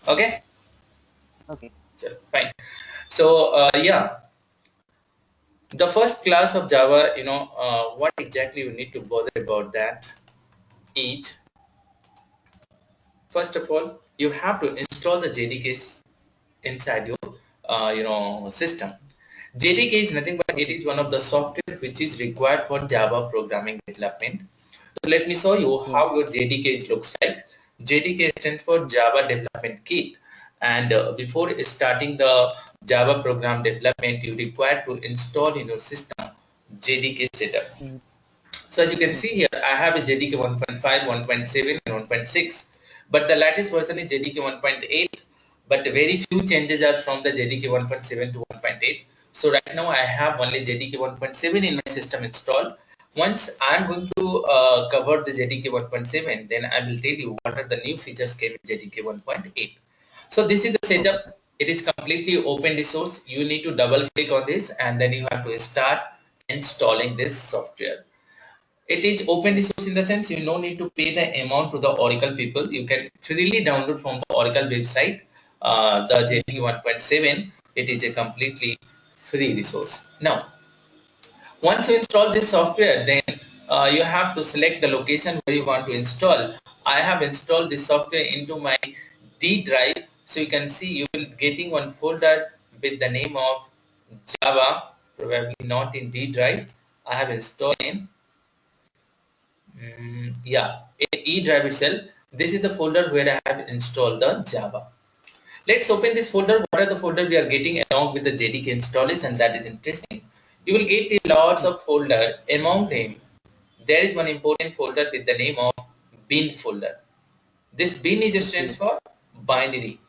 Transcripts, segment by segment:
Okay, Okay. so, fine. So yeah, the first class of Java, what exactly you need to bother about that is, first of all, you have to install the JDKs inside your system. JDK is nothing but it Okay. is one of the software which is required for Java programming development. So let me show you Okay. how your JDK looks like. JDK stands for Java Development Kit, and before starting the Java program development, you require to install in your system JDK setup. Mm, So as you can see okay. here, I have a JDK 1.5, 1.7, and 1.6, but the latest version is JDK 1.8. But very few changes are from the JDK 1.7 to 1.8. So right now I have only JDK 1.7 in my system installed. Once I'm going to cover the JDK 1.7, then I will tell you what are the new features came in JDK 1.8. So this is the Okay, sir. setup. It is completely open resource. You need to double click on this and then you have to start installing this software. It is open Okay. resource in the sense you no need to pay the amount to the Oracle people. You can freely download from the Oracle website the JDK Mm-hmm. 1.7. It is a completely free resource. Now, once you install this software, then you have to select the location where you want to install. I have installed this software into my D drive. So you can see you will getting one folder with the name of Java, probably not in D drive. I have installed in yeah, in E drive itself. This is the folder where I have installed the Java. Let's open this folder. What are the folder we are getting along with the JDK installation? That is interesting. You will get the lots of folder. Among them, there is one important folder with the name of bin folder. This bin is stands Okay. for binary.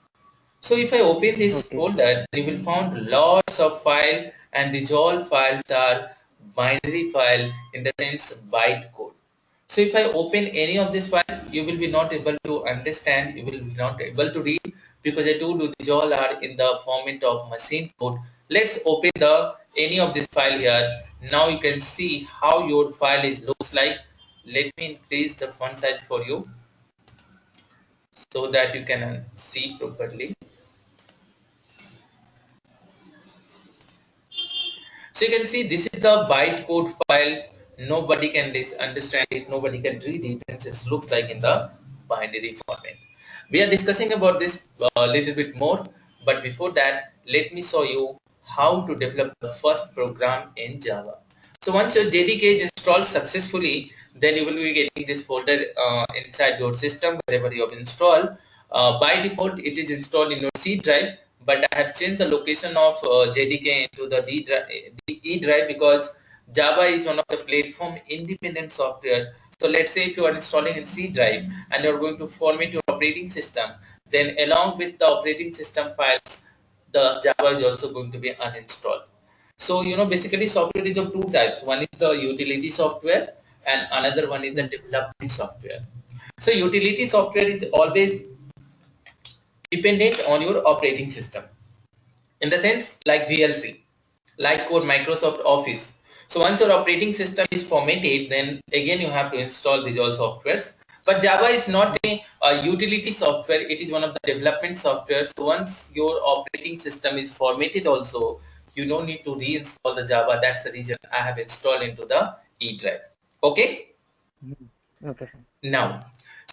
So if I open this Okay. folder, you will find lots of file, and these all files are binary file in the sense byte code. So if I open any of this file, you will be not able to understand, you will be not able to read, because I told you these all are in the format of machine code. Let's open the any of this file here. Now you can see how your file is looks like. Let me increase the font size for you so that you can see properly. So you can see this is the bytecode file. Nobody can understand it. Nobody can read it since it looks like in the binary format. We are discussing about this a little bit more, but before that, let me show you how to develop the first program in Java. So once your JDK is installed successfully, then you will be getting this folder inside your system wherever you have installed. By default, it is installed in your C drive, but I have changed the location of JDK into the E drive because Java is one of the platform independent software. So let's say if you are installing in C drive and you're going to format your operating system, then along with the operating system files, the Java is also going to be uninstalled. So basically software is of two types. One is the utility software and another one is the Mm, development software. So utility software is always dependent on your operating system, in the sense like VLC, like code Microsoft Office. So once your operating system is formatted, then again you have to install these all softwares. But Java is not mm, a utility software, it is one of the development software. So once your operating system is formatted also, you don't need to reinstall the Java. That's the reason I have installed into the E drive. Okay, mm. Okay, sir. now,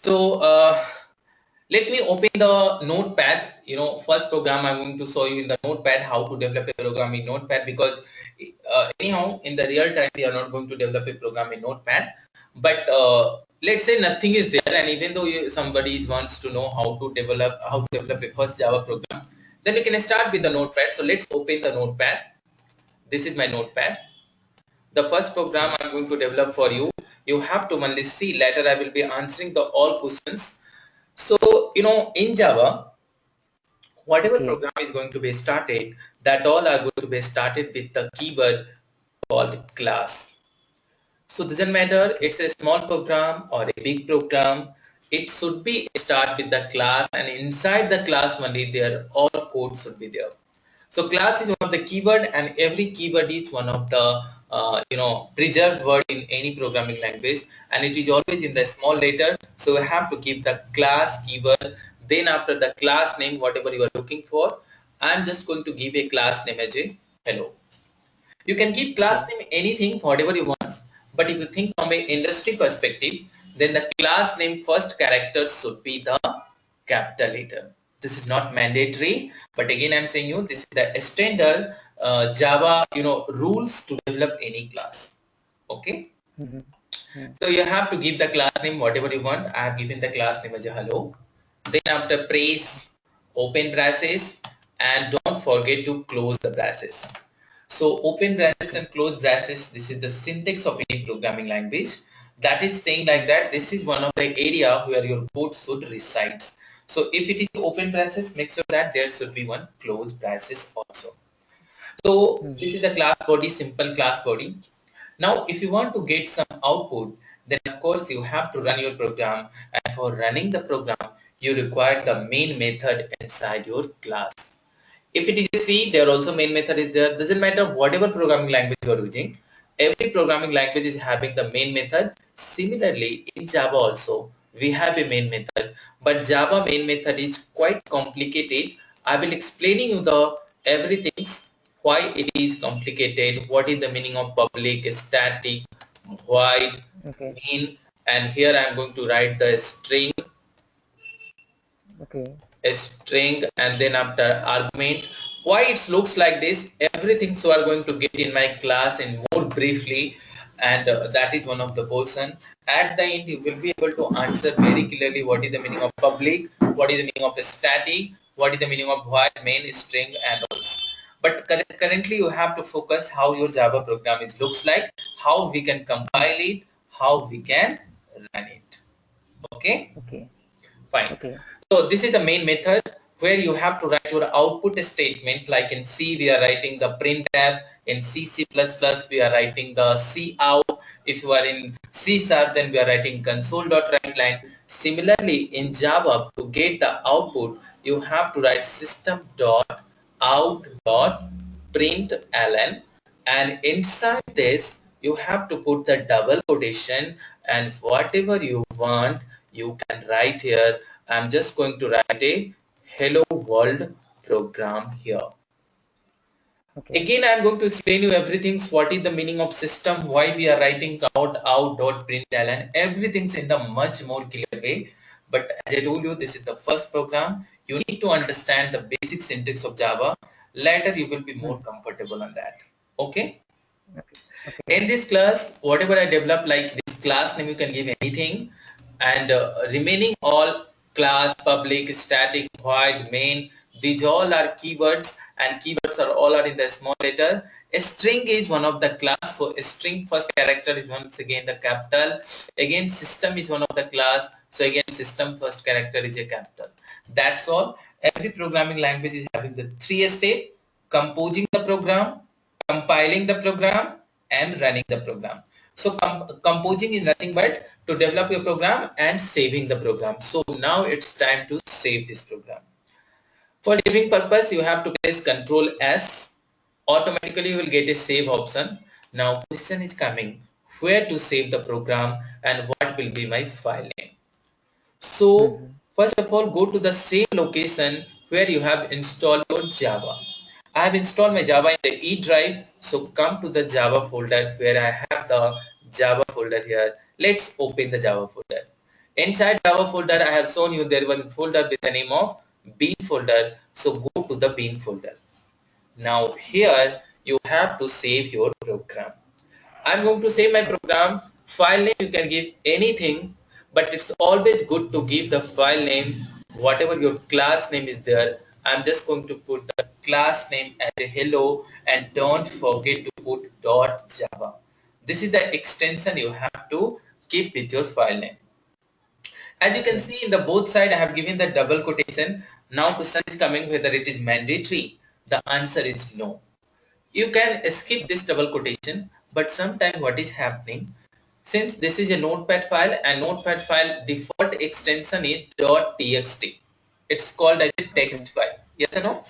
so let me open the notepad. First program I'm going to show you in the notepad how to develop a program in notepad, because anyhow in the real time we are not going to develop a program in notepad. But let's say nothing is there, and even though somebody wants to know how to develop a first Java program, then we can start with the notepad. So let's open the notepad. This is my notepad. The first program Mm, I'm going to develop for you. You have to only see. Later I will be answering the all questions. So, in Java, whatever okay. program is going to be started, that all are going to be started with the keyword called class. So doesn't matter Okay. it's a small program or a big program, it should be start with the class, and inside the class only their all code should be there. So class is one of the keyword, and every keyword is one of the preserved word in any programming language, and it is always in the small letter. So we have to keep the class keyword Then after the class name, whatever you are looking for, I'm just going to give a class name as a hello. You can give class Okay. name anything, whatever you want. But if you think from an industry perspective, then the class name first character should be the capital letter. This is not mandatory, but again, I'm saying you this is the standard Java, rules to develop any class. Okay. Mm-hmm. Mm-hmm. So you have to give the class name whatever you want. I have given the class name as a hello. Then after praise, open braces, and don't forget to close the braces. So open braces Okay. and close braces, this is the syntax of any programming language. That is saying like that this is one of the area where your code should resides. So if it is open braces, make sure that there should be one closed braces also. So Mm-hmm. this is the class body, simple class body. Now, if you want to get some output, then of course you have to run your program. And for running the program, you require the main method inside your class. If it is C, there also main method is there. Doesn't matter whatever programming language you are using. Every programming language is having the main method. Similarly, in Java also, we have a main method. But Java main method is quite complicated. I will explaining you the everything, why it is complicated, what is the meaning of public, static, void, Okay. main, and here I am going to write the string, Okay. a string, and then after argument. Why it looks like this, everything so are going to get in my class in more briefly, and that is one of the portion. At the end you will be able to answer very clearly what is the meaning of public, what is the meaning of static, what is the meaning of void, main, string, and all. But currently you have to focus how your Java program is looks like, how we can compile Mm-hmm. it, how we can run it. Okay. Okay. Fine. Okay. So this is the main method where you have to write your output statement. Like in C, we are writing the printf. In C++, we are writing the cout. If you are in C sharp, then we are writing console.writeLine. Similarly, in Java, to get the output, you have to write system.out.println, and inside this you have to put the double quotation, and whatever you want you can write here. I'm just going to write a hello world program here. Okay. Again, I'm going to explain you everything, what is the meaning of system, why we are writing out.println, everything's in the much more clear way. But as I told you, this is the first program. You need to understand the basic syntax of Java. Later you will be more Mm-hmm. comfortable on that. Okay. Okay. Okay. In this class, whatever I develop, like this class name, you can give anything, and remaining all class, public, static, void, main, these all are keywords, and keywords are all are in the small letter. A string is one of the class, so a string first character is once again the capital. Again, system is one of the class, so again system first character is a capital. That's all. Every programming language is having the three step: composing the program, compiling the program, and running the program. So composing is nothing but to develop your program and saving the program. So now it's time to save this program. For saving purpose, you have to press Control S. Automatically, you will get a save option. Now, question is coming: where to save the program and what will be my file name? So, Mm-hmm. first of all, go to the same location where you have installed your Java. I have installed my Java in the E drive. So, come to the Java folder where I have the Java folder here. Let's open the Java folder. Inside Java folder, I have shown you there one folder with the name of bin folder. So, go to the bin folder. Now, here you have to save your program. I'm going to save my Okay. program. File name you can give anything, but it's always good to give the file name, whatever your class name is there. I'm just going to put the class name as a hello, and don't forget to put .java. This is the extension you have to keep with your file name. As you can Okay. see in the both side, I have given the double quotation. Now question is coming whether it is mandatory. The answer is no. You can skip this double quotation, but sometimes what is happening, since this is a notepad file and notepad file default extension is .txt. It's called as a Okay. text file. Yes or no?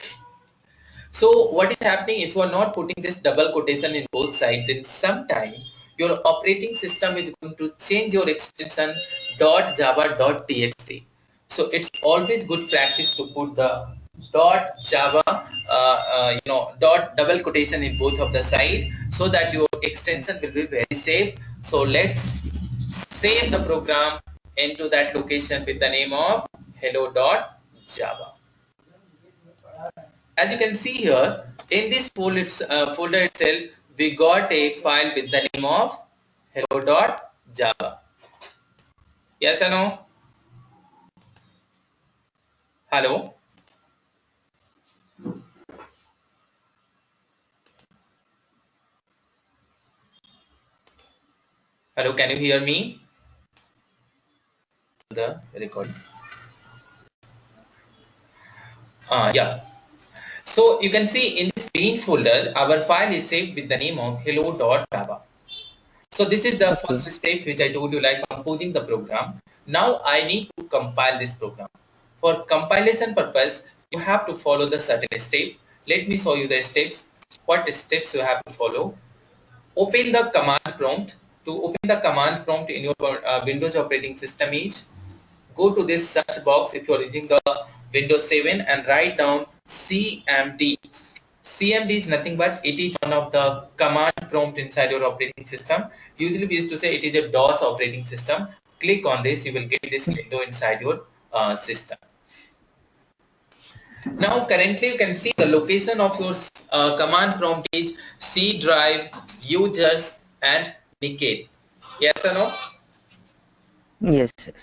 So what is happening if you are not putting this double quotation in both sides, then sometime your operating system is going to change your extension .java.txt. So it's always good practice to put the dot Java, dot double quotation in both of the side so that your mm, extension will be very safe. So let's save the program into that location with the name of hello.java. As you can see here, in this folder itself, we got a file with the name of hello.java. Yes or no? Hello? Hello, can you hear me? The record. Yeah. So you can see in this main folder, our file is saved with the name of hello.java. So this is the okay, first step which I told you, like composing the program. Now I need to compile this program. For compilation purpose, you have to follow the certain step. Let me show you the steps. What steps you have to follow? Open the command prompt. To open the command prompt in your Windows operating system is, go to this search box if you're using the Windows 7 and write down CMD. CMD is nothing but it is one of the command prompt inside your operating system. Usually we used to say it is a DOS operating system. Click on this, you will get this mm, window inside your system. Now currently you can see the location of your command prompt is C drive, users and Niket. Yes or no? yes, yes,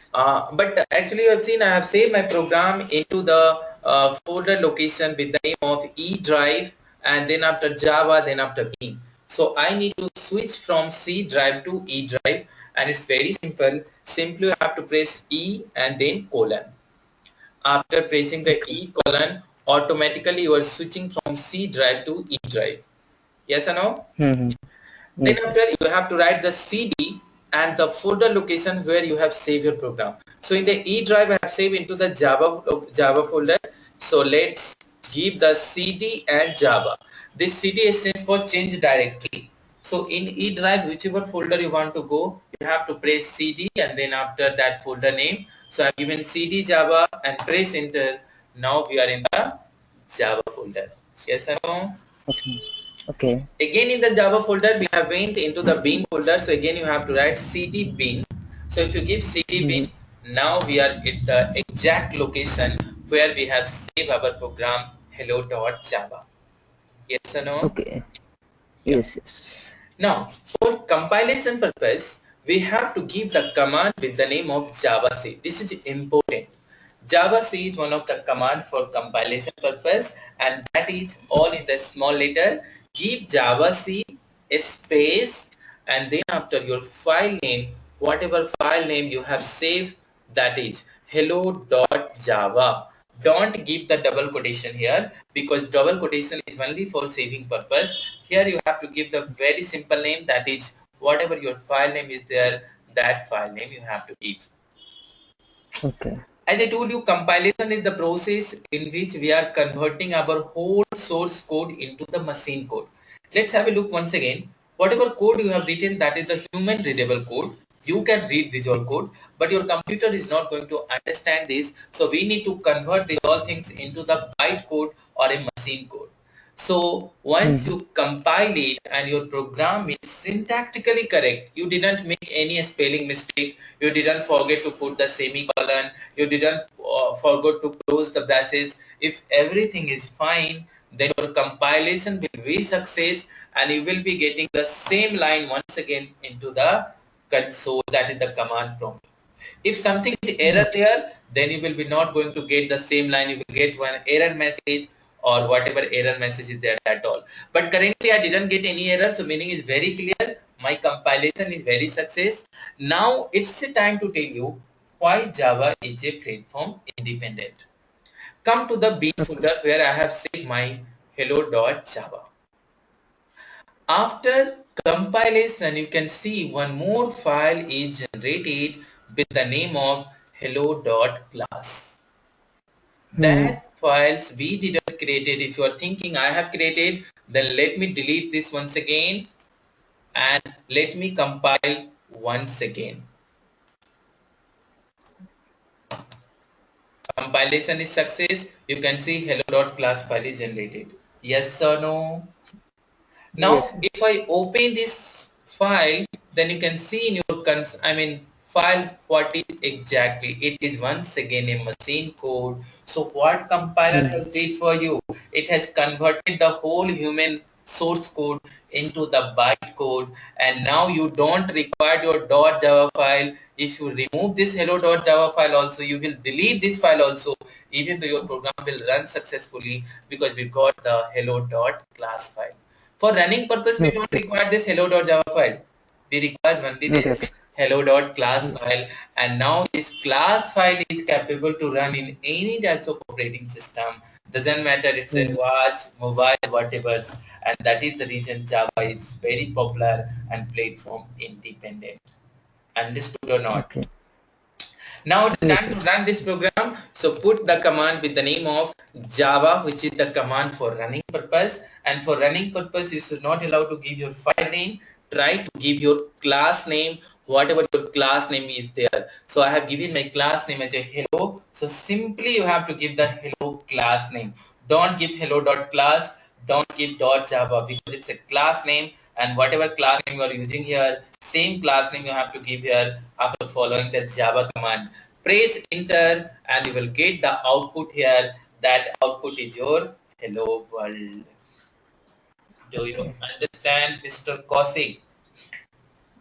But actually, you have seen I have saved my program into the folder location with the name of E drive, and then after Java, then after B. So I need to switch from C drive to E drive, and it's very simple. Simply you have to press E and then colon. After pressing the okay, E colon, automatically you are switching from C drive to E drive. Yes or no? mm, Then yes, after yes, you have to write the CD and the folder location where you have saved your program. So in the E drive I have saved into the Java folder. So let's give the CD and Java. This CD stands for change directory. So in E drive, whichever folder you want to go, you have to press CD and then after that folder name. So I've given CD Java and press enter. Now we are in the Java folder. Yes or no? okay, okay, Again in the Java folder, we have went into the bin folder. So again, you have to write cd bin. So if you give cd bin, mm, now we are at the exact location where we have saved our program hello.java. Yes or no? okay, Yeah. yes, yes, Now, for compilation purpose, we have to give the command with the name of javac. This is important. Javac is one of the command for compilation purpose, and that is all in the small letter. Give javac a space, and then after your file name, whatever file name you have saved, that is hello.java. Don't give the double quotation here because double quotation is only for saving purpose. Here you have to give the very simple name, that is whatever your file name is there, that file name you have to give. okay, As I told you, compilation is the process in which we are converting our whole source code into the machine code. Let's have a look once again. Whatever code you have written, that is the human readable code. You can read this all code, but your computer is not going to understand this. So we need to convert these all things into the byte code or a machine code. So once mm, you compile it and your program is syntactically correct, you didn't make any spelling mistake, you didn't forget to put the semicolon, you didn't forget to close the braces. If everything is fine, then your compilation will be success and you will be getting the same line once again into the console, that is the command prompt. If something is error okay, there, then you will be not going to get the same line. You will get one error message or whatever error message is there at all. But currently I didn't get any error, so meaning is very clear. My compilation is very success. Now it's a time to tell you why Java is a platform independent. Come to the bin okay, folder where I have saved my hello.java. After compilation, you can see one more file is generated with the name of hello.class. mm, That files we didn't created. If you are thinking I have created, then let me delete this once again and let me compile once again. compilation is success, you can see hello.class file is generated. Yes or no? Yes, Now, if I open this file, then you can see in your file what is exactly. It is once again a machine code. So what compiler mm, has did for you? It has converted the whole human source code into the byte code, and now you don't require your .java file. If you remove this hello.java file also, you will delete this file also, even though your program will run successfully because we got the hello.class file. For running purpose, we don't okay, require this hello.java file. We require only okay, this okay. hello.class Mm, file. And now this class file is capable to run in any types of operating system. Doesn't matter, it's a mm, watch, mobile, whatever. And that is the reason Java is very popular and platform independent. Understood or not? okay. Now it's Yes, time to yes. run this program. So put the command with the name of Java, which is the command for running purpose. And for running purpose, you should not allow to give your file name. Try to give your class name, whatever your class name is there. So I have given my class name as a hello. So simply you have to give the hello class name. Don't give hello.class. Don't give .java because it's a class name, and whatever class name you are using here, same class name you have to give here after following the Java command. Press enter and you will get the output here. That output is your hello world. Do you Okay. understand, Mr. Kosik?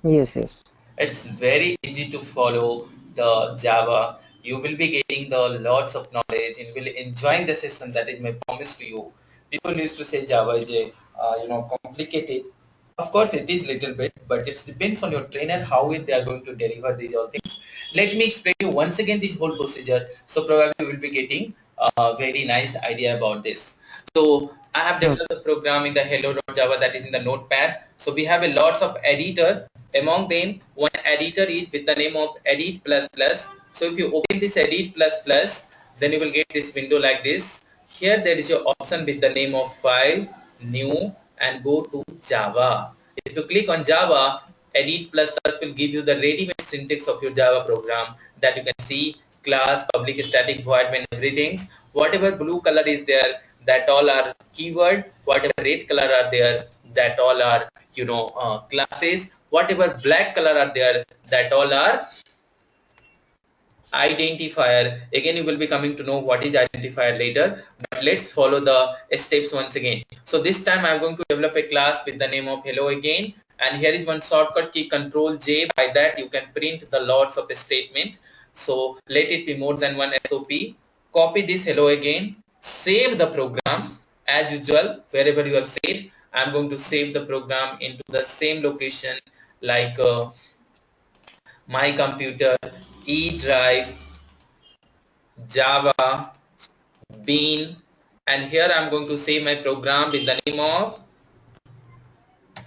Yes, yes. It's very easy to follow the Java. You will be getting the lots of knowledge and will enjoy the session. That is my promise to you. People used to say Java is a complicated. Of course, it is little bit, but it depends on your trainer how they are going to deliver these all things. Let me explain you once again this whole procedure. So probably you will be getting a very nice idea about this. So I have developed Okay. the program in the hello.java that is in the notepad. So we have a lots of editor. Among them, one editor is with the name of edit plus plus. So if you open this edit plus plus, then you will get this window like this. Here there is your option with the name of file, new, and go to Java. If you click on Java, edit plus plus will give you the ready-made syntax of your Java program that you can see class, public, static, void, main, everything. Whatever blue color is there, that all are keyword. Whatever red color are there, that all are classes. Whatever black color are there, that all are identifier. Again you will be coming to know what is identifier later, but let's follow the steps once again. So this time I'm going to develop a class with the name of hello again, and here is one shortcut key, control J. By that you can print the lots of a statement. So let it be more than one SOP. Copy this hello again, save the program as usual. Wherever you have saved, I'm going to save the program into the same location, like my computer, E drive, Java, Bean, and here I'm going to save my program with the name of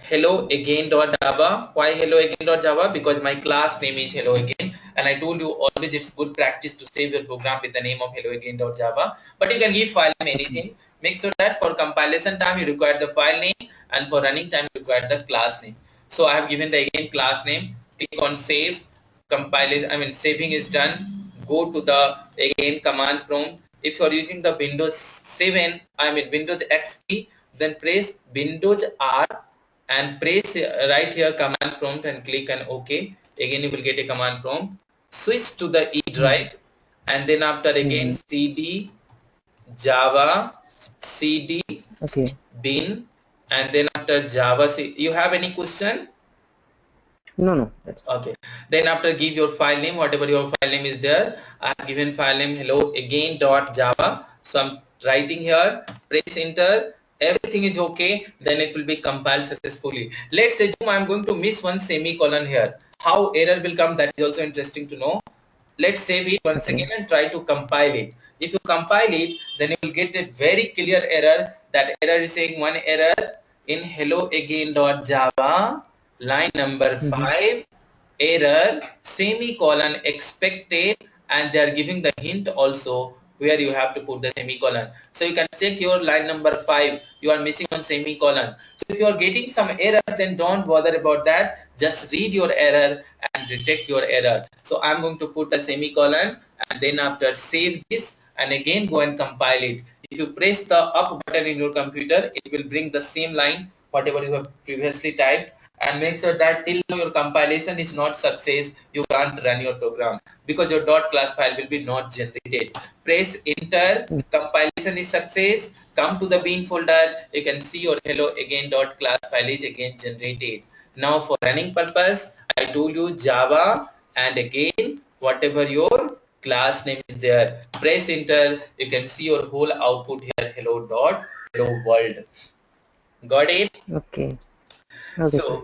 hello again.java. Why hello again.java? Because my class name is hello again, and I told you always it's good practice to save your program with the name of hello again.java. But you can give file name Okay. anything. Make sure that for compilation time you require the file name, and for running time you require the class name. So I have given the again class name. Click on save. Compilation, saving is done. Go to the again command prompt. If you are using the Windows 7, Windows XP, then press Windows R and press right here command prompt and click on OK. Again you will get a command prompt. Switch to the E Mm, drive, and then after again mm, CD Java, CD okay. bin, and then after Java. You have any question? No, no. That's Okay. Then after give your file name, whatever your file name is there. I have given file name hello again dot java. So I'm writing here, press enter. Everything is okay. Then it will be compiled successfully. Let's assume I'm going to miss one semicolon here. How error will come, that is also interesting to know. Let's save it once again okay. and try to compile it. If you compile it, then you will get a very clear error. That error is saying one error in hello again dot java line number Mm-hmm. 5, error semicolon expected, and they are giving the hint also where you have to put the semicolon. So you can check your line number 5, you are missing one semicolon. So if you are getting some error, then don't bother about that, just read your error and detect your error. So I'm going to put a semicolon, and then after save this, and again go and compile it. If you press the up button in your computer, it will bring the same line whatever you have previously typed, and make sure that till now your compilation is not success, you can't run your program because your .class file will be not generated. Press enter, compilation is success, come to the bin folder, you can see your hello again .class file is again generated. Now for running purpose, I told you Java, and again whatever your class name is there, press enter, you can see your whole output here, hello world. Got it? Okay. Okay, sir. So